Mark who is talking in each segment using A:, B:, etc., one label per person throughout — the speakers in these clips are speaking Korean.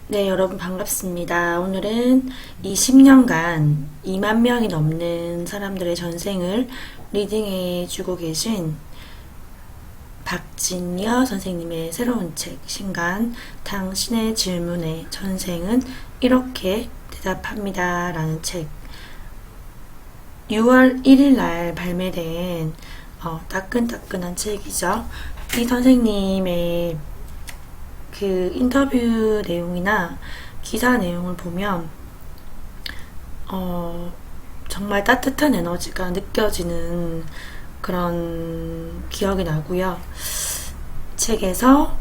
A: 네, 여러분 반갑습니다. 오늘은 20년간 2만 명이 넘는 사람들의 전생을 리딩해 주고 계신 박진여 선생님의 새로운 책, 신간, 당신의 질문에 전생은 이렇게 대답합니다. 라는 책. 6월 1일 날 발매된 따끈따끈한 책이죠. 이 선생님의 그 인터뷰 내용이나 기사 내용을 보면 정말 따뜻한 에너지가 느껴지는 그런 기억이 나고요. 책에서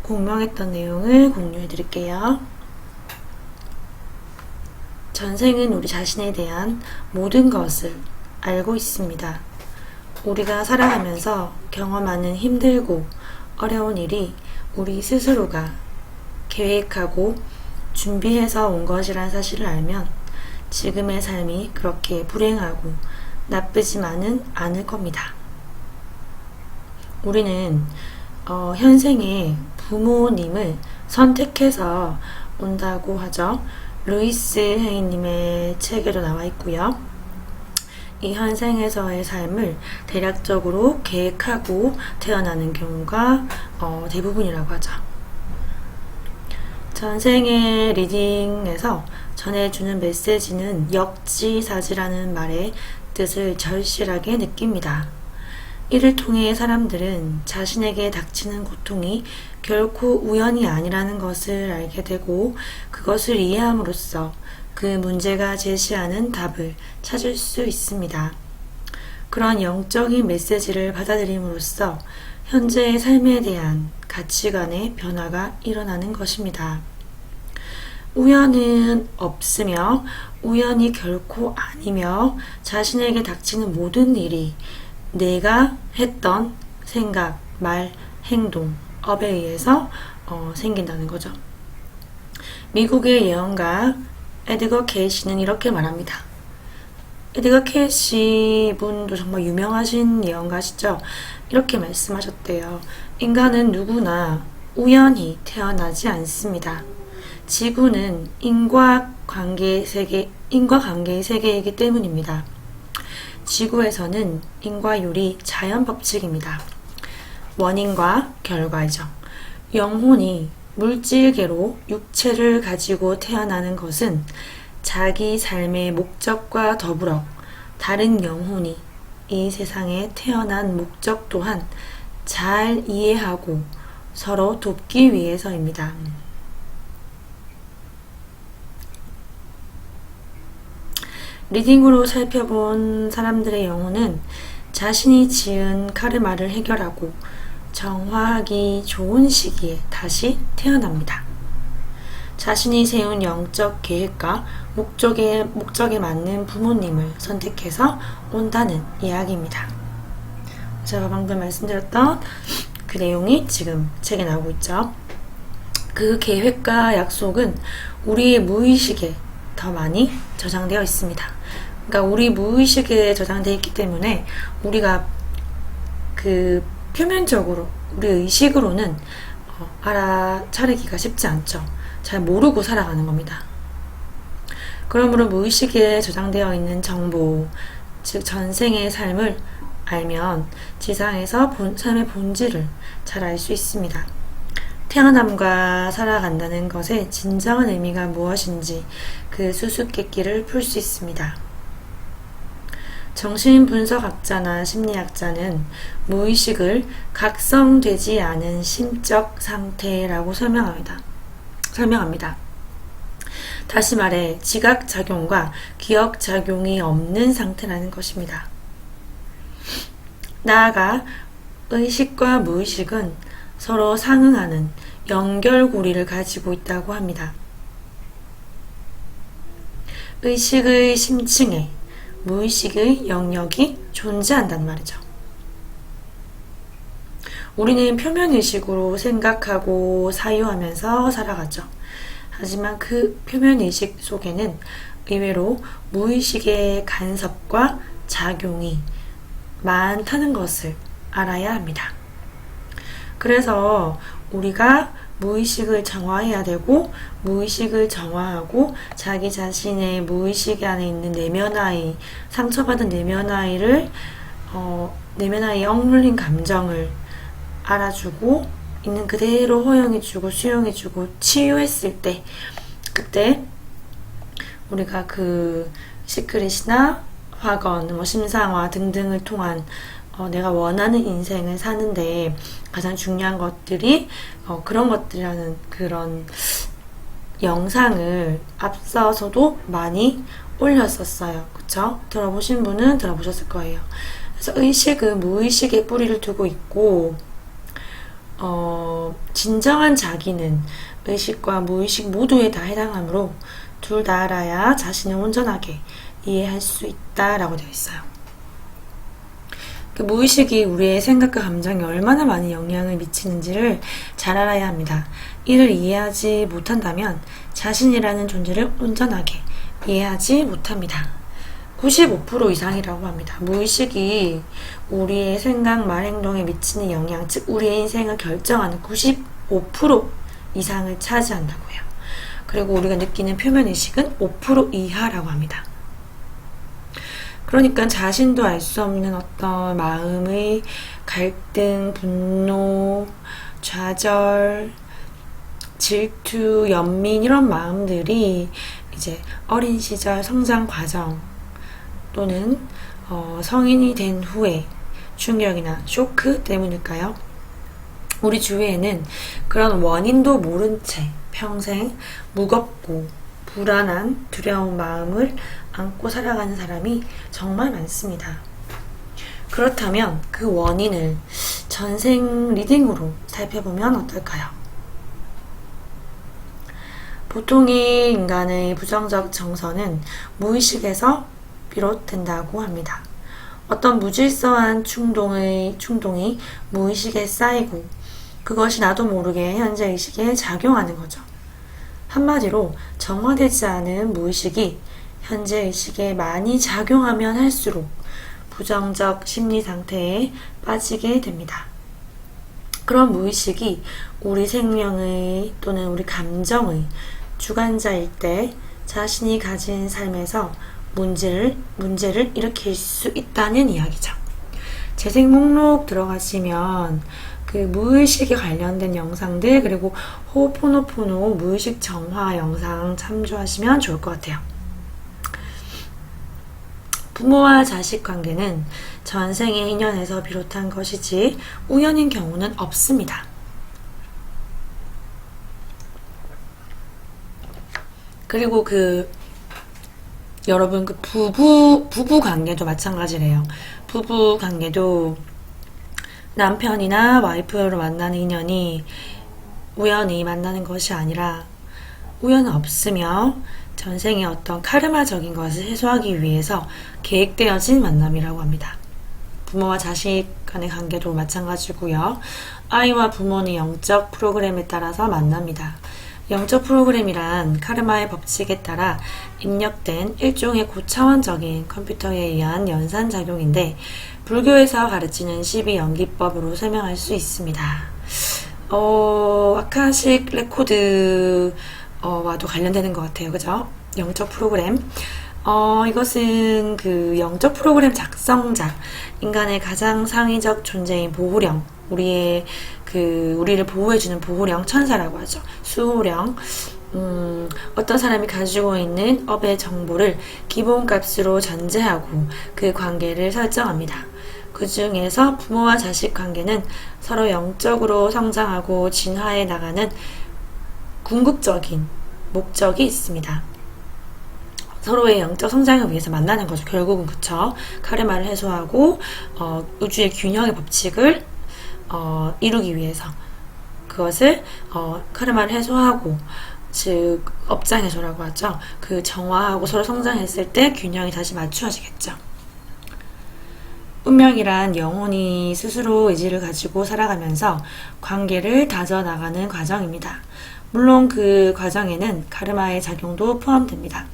A: 공명했던 내용을 공유해 드릴게요. 전생은 우리 자신에 대한 모든 것을 알고 있습니다. 우리가 살아가면서 경험하는 힘들고 어려운 일이 우리 스스로가 계획하고 준비해서 온 것이란 사실을 알면 지금의 삶이 그렇게 불행하고 나쁘지만은 않을 겁니다. 우리는 현생에 부모님을 선택해서 온다고 하죠. 루이스 헤이님의 책에도 나와 있고요. 이 현생에서의 삶을 대략적으로 계획하고 태어나는 경우가 대부분이라고 하죠. 전생의 리딩에서 전해주는 메시지는 역지사지라는 말의 뜻을 절실하게 느낍니다. 이를 통해 사람들은 자신에게 닥치는 고통이 결코 우연이 아니라는 것을 알게 되고 그것을 이해함으로써 그 문제가 제시하는 답을 찾을 수 있습니다. 그런 영적인 메시지를 받아들임으로써 현재의 삶에 대한 가치관의 변화가 일어나는 것입니다. 우연은 없으며 우연이 결코 아니며 자신에게 닥치는 모든 일이 내가 했던 생각, 말, 행동, 업에 의해서 생긴다는 거죠. 미국의 예언가 에드거 케이시는 이렇게 말합니다. 에드거 케이시 분도 정말 유명하신 예언가시죠. 이렇게 말씀하셨대요. 인간은 누구나 우연히 태어나지 않습니다. 지구는 인과관계의 세계이기 때문입니다. 지구에서는 인과율이 자연 법칙입니다. 원인과 결과이죠. 영혼이 물질계로 육체를 가지고 태어나는 것은 자기 삶의 목적과 더불어 다른 영혼이 이 세상에 태어난 목적 또한 잘 이해하고 서로 돕기 위해서입니다. 리딩으로 살펴본 사람들의 영혼은 자신이 지은 카르마를 해결하고 정화하기 좋은 시기에 다시 태어납니다. 자신이 세운 영적 계획과 목적에 맞는 부모님을 선택해서 온다는 이야기입니다. 제가 방금 말씀드렸던 그 내용이 지금 책에 나오고 있죠. 그 계획과 약속은 우리의 무의식에 더 많이 저장되어 있습니다. 그러니까 우리 무의식에 저장되어 있기 때문에 우리가 그 표면적으로 우리 의식으로는 알아차리기가 쉽지 않죠. 잘 모르고 살아가는 겁니다. 그러므로 무의식에 저장되어 있는 정보, 즉 전생의 삶을 알면 지상에서 삶의 본질을 잘 알 수 있습니다. 태어남과 살아간다는 것의 진정한 의미가 무엇인지 그 수수께끼를 풀 수 있습니다. 정신분석학자나 심리학자는 무의식을 각성되지 않은 심적 상태라고 설명합니다. 다시 말해 지각작용과 기억작용이 없는 상태라는 것입니다. 나아가 의식과 무의식은 서로 상응하는 연결고리를 가지고 있다고 합니다. 의식의 심층에 무의식의 영역이 존재한단 말이죠. 우리는 표면의식으로 생각하고 사유하면서 살아가죠. 하지만 그 표면의식 속에는 의외로 무의식의 간섭과 작용이 많다는 것을 알아야 합니다. 그래서 우리가 무의식을 정화해야 되고, 무의식을 정화하고 자기 자신의 무의식 안에 있는 내면아이, 상처받은 내면아이를 내면아이의 억눌린 감정을 알아주고 있는 그대로 허용해주고 수용해주고 치유했을 때, 그때 우리가 그 시크릿이나 화건, 심상화 등등을 통한 내가 원하는 인생을 사는데 가장 중요한 것들이 그런 것들이라는 그런 영상을 앞서서도 많이 올렸었어요. 그쵸? 들어보신 분은 들어보셨을 거예요. 그래서 의식은 무의식에 뿌리를 두고 있고, 진정한 자기는 의식과 무의식 모두에 다 해당하므로 둘 다 알아야 자신을 온전하게 이해할 수 있다라고 되어 있어요. 그 무의식이 우리의 생각과 감정에 얼마나 많은 영향을 미치는지를 잘 알아야 합니다. 이를 이해하지 못한다면 자신이라는 존재를 온전하게 이해하지 못합니다. 95% 이상이라고 합니다. 무의식이 우리의 생각, 말, 행동에 미치는 영향, 즉 우리의 인생을 결정하는 95% 이상을 차지한다고요. 그리고 우리가 느끼는 표면의식은 5% 이하라고 합니다. 그러니까 자신도 알 수 없는 어떤 마음의 갈등, 분노, 좌절, 질투, 연민 이런 마음들이 이제 어린 시절 성장 과정 또는 성인이 된 후에 충격이나 쇼크 때문일까요? 우리 주위에는 그런 원인도 모른 채 평생 무겁고 불안한 두려운 마음을 안고 살아가는 사람이 정말 많습니다. 그렇다면 그 원인을 전생 리딩으로 살펴보면 어떨까요? 보통의 인간의 부정적 정서는 무의식에서 비롯된다고 합니다. 어떤 무질서한 충동이 무의식에 쌓이고 그것이 나도 모르게 현재 의식에 작용하는 거죠. 한마디로 정화되지 않은 무의식이 현재 의식에 많이 작용하면 할수록 부정적 심리 상태에 빠지게 됩니다. 그런 무의식이 우리 생명의 또는 우리 감정의 주관자일 때 자신이 가진 삶에서 문제를 일으킬 수 있다는 이야기죠. 재생 목록 들어가시면 그 무의식에 관련된 영상들 그리고 호포노포노 무의식 정화 영상 참조하시면 좋을 것 같아요. 부모와 자식 관계는 전생의 인연에서 비롯한 것이지 우연인 경우는 없습니다. 그리고 여러분 부부 관계도 마찬가지래요. 부부 관계도 남편이나 와이프로 만나는 인연이 우연히 만나는 것이 아니라 우연은 없으며 전생의 어떤 카르마적인 것을 해소하기 위해서 계획되어진 만남이라고 합니다. 부모와 자식 간의 관계도 마찬가지고요. 아이와 부모는 영적 프로그램에 따라서 만납니다. 영적 프로그램이란 카르마의 법칙에 따라 입력된 일종의 고차원적인 컴퓨터에 의한 연산작용인데 불교에서 가르치는 12연기법으로 설명할 수 있습니다. 아카식 레코드와도 관련되는 것 같아요. 그죠? 영적 프로그램. 이것은 그 영적 프로그램 작성자, 인간의 가장 상위적 존재인 보호령, 우리를 보호해주는 보호령, 천사라고 하죠. 수호령. 어떤 사람이 가지고 있는 업의 정보를 기본값으로 전제하고 그 관계를 설정합니다. 그 중에서 부모와 자식 관계는 서로 영적으로 성장하고 진화해 나가는 궁극적인 목적이 있습니다. 서로의 영적 성장을 위해서 만나는 거죠. 결국은 그쵸. 카르마를 해소하고 우주의 균형의 법칙을 이루기 위해서 그것을 카르마를 해소하고 즉 업장해소라고 하죠. 그 정화하고 서로 성장했을 때 균형이 다시 맞추어지겠죠. 운명이란 영혼이 스스로 의지를 가지고 살아가면서 관계를 다져나가는 과정입니다. 물론 그 과정에는 카르마의 작용도 포함됩니다.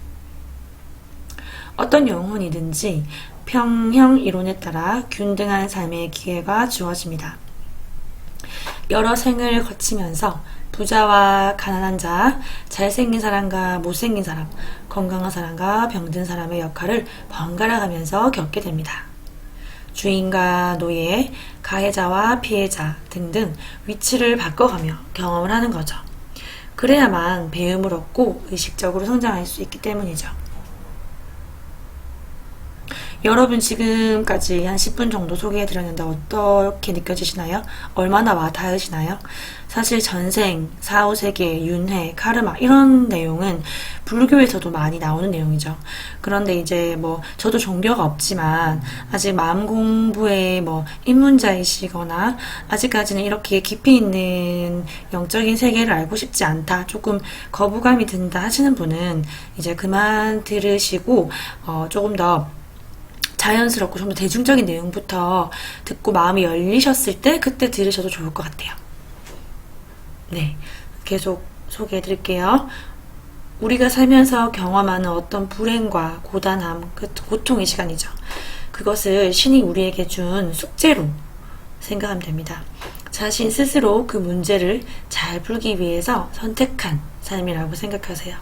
A: 어떤 영혼이든지 평형 이론에 따라 균등한 삶의 기회가 주어집니다. 여러 생을 거치면서 부자와 가난한 자, 잘생긴 사람과 못생긴 사람, 건강한 사람과 병든 사람의 역할을 번갈아 가면서 겪게 됩니다. 주인과 노예, 가해자와 피해자 등등 위치를 바꿔가며 경험을 하는 거죠. 그래야만 배움을 얻고 의식적으로 성장할 수 있기 때문이죠. 여러분 지금까지 한 10분 정도 소개해드렸는데 어떻게 느껴지시나요? 얼마나 와닿으시나요? 사실 전생, 사후세계, 윤회, 카르마 이런 내용은 불교에서도 많이 나오는 내용이죠. 그런데 이제 뭐 저도 종교가 없지만 아직 마음 공부에 뭐 입문자이시거나 아직까지는 이렇게 깊이 있는 영적인 세계를 알고 싶지 않다, 조금 거부감이 든다 하시는 분은 이제 그만 들으시고 조금 더 자연스럽고 좀 더 대중적인 내용부터 듣고 마음이 열리셨을 때 그때 들으셔도 좋을 것 같아요. 네, 계속 소개해 드릴게요. 우리가 살면서 경험하는 어떤 불행과 고단함, 고통의 시간이죠. 그것을 신이 우리에게 준 숙제로 생각하면 됩니다. 자신 스스로 그 문제를 잘 풀기 위해서 선택한 삶이라고 생각하세요.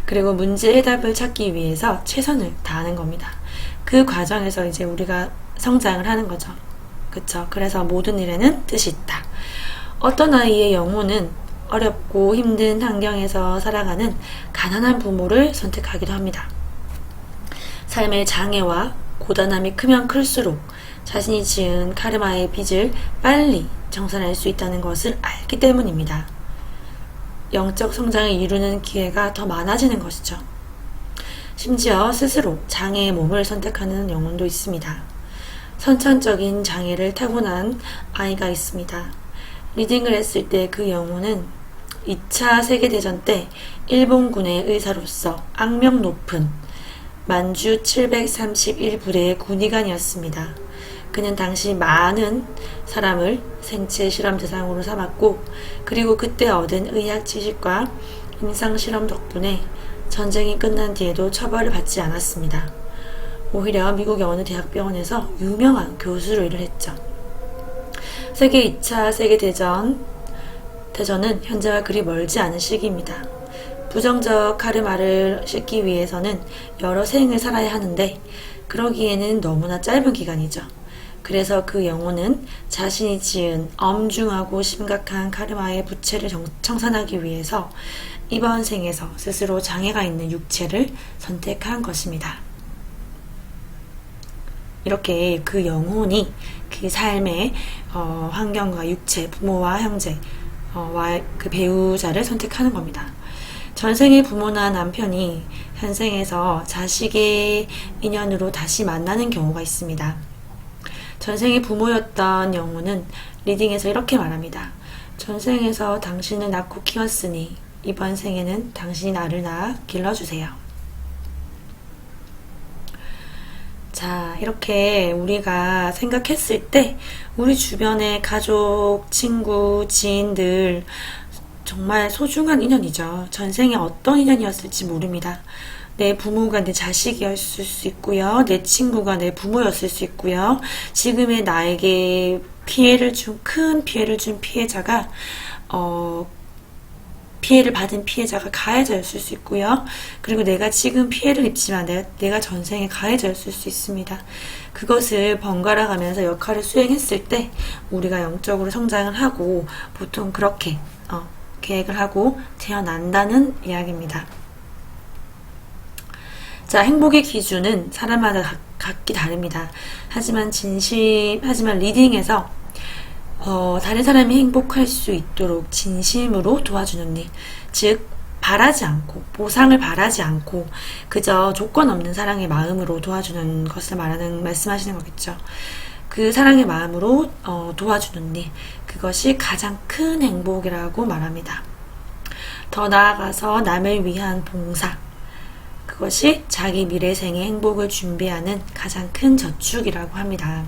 A: 그리고 문제 해답을 찾기 위해서 최선을 다하는 겁니다. 그 과정에서 이제 우리가 성장을 하는 거죠. 그쵸? 그래서 모든 일에는 뜻이 있다. 어떤 아이의 영혼은 어렵고 힘든 환경에서 살아가는 가난한 부모를 선택하기도 합니다. 삶의 장애와 고단함이 크면 클수록 자신이 지은 카르마의 빚을 빨리 정산할 수 있다는 것을 알기 때문입니다. 영적 성장을 이루는 기회가 더 많아지는 것이죠. 심지어 스스로 장애의 몸을 선택하는 영혼도 있습니다. 선천적인 장애를 타고난 아이가 있습니다. 리딩을 했을 때 그 영혼은 2차 세계대전 때 일본군의 의사로서 악명 높은 만주 731부대의 군의관이었습니다. 그는 당시 많은 사람을 생체 실험 대상으로 삼았고, 그리고 그때 얻은 의학 지식과 임상 실험 덕분에 전쟁이 끝난 뒤에도 처벌을 받지 않았습니다. 오히려 미국의 어느 대학병원에서 유명한 교수로 일을 했죠. 세계 2차 세계대전은 현재와 그리 멀지 않은 시기입니다. 부정적 카르마를 씻기 위해서는 여러 생을 살아야 하는데 그러기에는 너무나 짧은 기간이죠. 그래서 그 영혼은 자신이 지은 엄중하고 심각한 카르마의 부채를 청산하기 위해서 이번 생에서 스스로 장애가 있는 육체를 선택한 것입니다. 이렇게 그 영혼이 그 삶의 환경과 육체, 부모와 형제, 그 배우자를 선택하는 겁니다. 전생의 부모나 남편이 현생에서 자식의 인연으로 다시 만나는 경우가 있습니다. 전생의 부모였던 영혼은 리딩에서 이렇게 말합니다. 전생에서 당신을 낳고 키웠으니 이번 생에는 당신이 나를 낳아 길러주세요. 자, 이렇게 우리가 생각했을 때 우리 주변의 가족, 친구, 지인들 정말 소중한 인연이죠. 전생에 어떤 인연이었을지 모릅니다. 내 부모가 내 자식이었을 수 있고요. 내 친구가 내 부모였을 수 있고요. 지금의 나에게 큰 피해를 준 피해자가 피해를 받은 피해자가 가해자였을 수 있고요. 그리고 내가 지금 피해를 입지만 내가 전생에 가해자였을 수 있습니다. 그것을 번갈아 가면서 역할을 수행했을 때 우리가 영적으로 성장을 하고 보통 그렇게 계획을 하고 태어난다는 이야기입니다. 자, 행복의 기준은 사람마다 각기 다릅니다. 하지만 리딩에서 다른 사람이 행복할 수 있도록 진심으로 도와주는 일, 즉 바라지 않고 보상을 바라지 않고 그저 조건 없는 사랑의 마음으로 도와주는 것을 말씀하시는 거겠죠. 그 사랑의 마음으로 도와주는 일, 그것이 가장 큰 행복이라고 말합니다. 더 나아가서 남을 위한 봉사, 그것이 자기 미래생의 행복을 준비하는 가장 큰 저축이라고 합니다.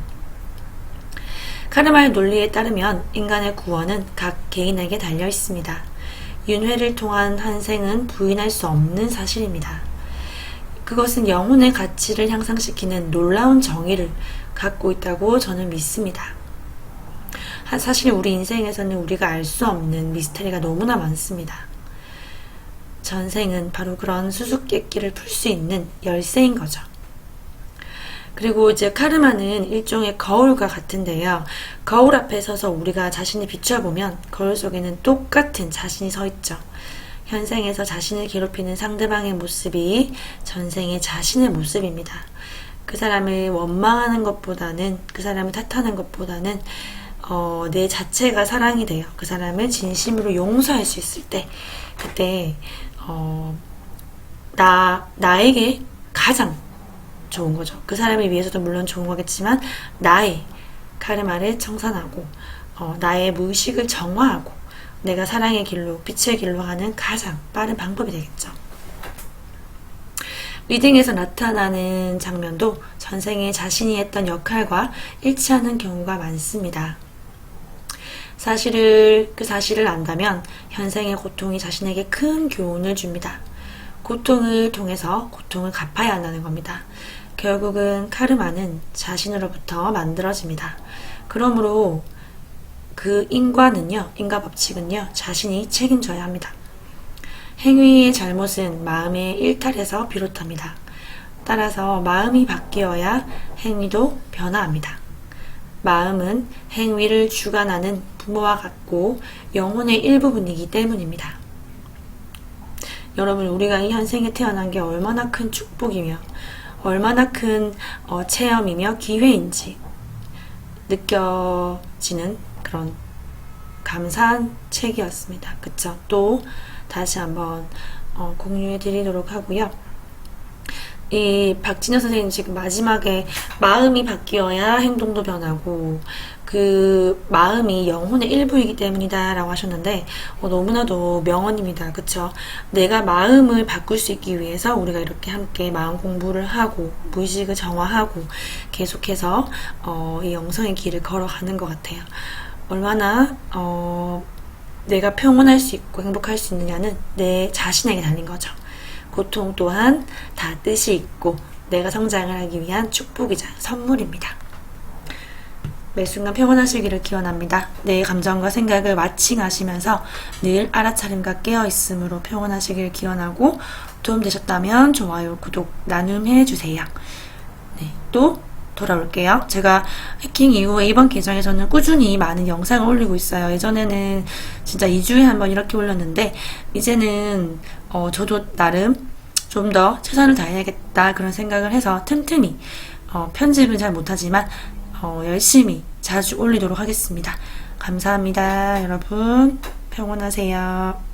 A: 카르마의 논리에 따르면 인간의 구원은 각 개인에게 달려 있습니다. 윤회를 통한 한 생은 부인할 수 없는 사실입니다. 그것은 영혼의 가치를 향상시키는 놀라운 정의를 갖고 있다고 저는 믿습니다. 사실 우리 인생에서는 우리가 알 수 없는 미스터리가 너무나 많습니다. 전생은 바로 그런 수수께끼를 풀 수 있는 열쇠인 거죠. 그리고 이제 카르마는 일종의 거울과 같은데요. 거울 앞에 서서 우리가 자신을 비춰보면 거울 속에는 똑같은 자신이 서 있죠. 현생에서 자신을 괴롭히는 상대방의 모습이 전생의 자신의 모습입니다. 그 사람을 원망하는 것보다는, 그 사람을 탓하는 것보다는 내 자체가 사랑이 돼요. 그 사람을 진심으로 용서할 수 있을 때, 그때 나에게 가장 좋은 거죠. 그 사람을 위해서도 물론 좋은 거겠지만 나의 카르마를 청산하고 나의 무의식을 정화하고 내가 사랑의 길로, 빛의 길로 가는 가장 빠른 방법이 되겠죠. 리딩에서 나타나는 장면도 전생에 자신이 했던 역할과 일치하는 경우가 많습니다. 그 사실을 안다면 현생의 고통이 자신에게 큰 교훈을 줍니다. 고통을 통해서 고통을 갚아야 한다는 겁니다. 결국은 카르마는 자신으로부터 만들어집니다. 그러므로 그 인과 법칙은요, 자신이 책임져야 합니다. 행위의 잘못은 마음의 일탈에서 비롯합니다. 따라서 마음이 바뀌어야 행위도 변화합니다. 마음은 행위를 주관하는 부모와 같고 영혼의 일부분이기 때문입니다. 여러분, 우리가 이 현생에 태어난 게 얼마나 큰 축복이며 얼마나 큰 체험이며 기회인지 느껴지는 그런 감사한 책이었습니다. 그쵸? 또 다시 한번 공유해 드리도록 하고요. 이 박진여 선생님 지금 마지막에 마음이 바뀌어야 행동도 변하고 그 마음이 영혼의 일부이기 때문이다 라고 하셨는데 너무나도 명언입니다. 그쵸? 내가 마음을 바꿀 수 있기 위해서 우리가 이렇게 함께 마음 공부를 하고 무의식을 정화하고 계속해서 이 영성의 길을 걸어가는 것 같아요. 얼마나 내가 평온할 수 있고 행복할 수 있느냐는 내 자신에게 달린 거죠. 고통 또한 다 뜻이 있고 내가 성장을 하기 위한 축복이자 선물입니다. 매 순간 평온하시기를 기원합니다. 내 감정과 생각을 와칭하시면서 늘 알아차림과 깨어있음으로 평온하시길 기원하고 도움되셨다면 좋아요, 구독, 나눔해주세요. 네, 또 돌아올게요. 제가 해킹 이후에 이번 계정에서는 꾸준히 많은 영상을 올리고 있어요. 예전에는 진짜 2주에 한 번 이렇게 올렸는데 이제는 저도 나름 좀 더 최선을 다해야겠다 그런 생각을 해서 틈틈이 편집은 잘 못하지만 열심히 자주 올리도록 하겠습니다. 감사합니다. 여러분 평온하세요.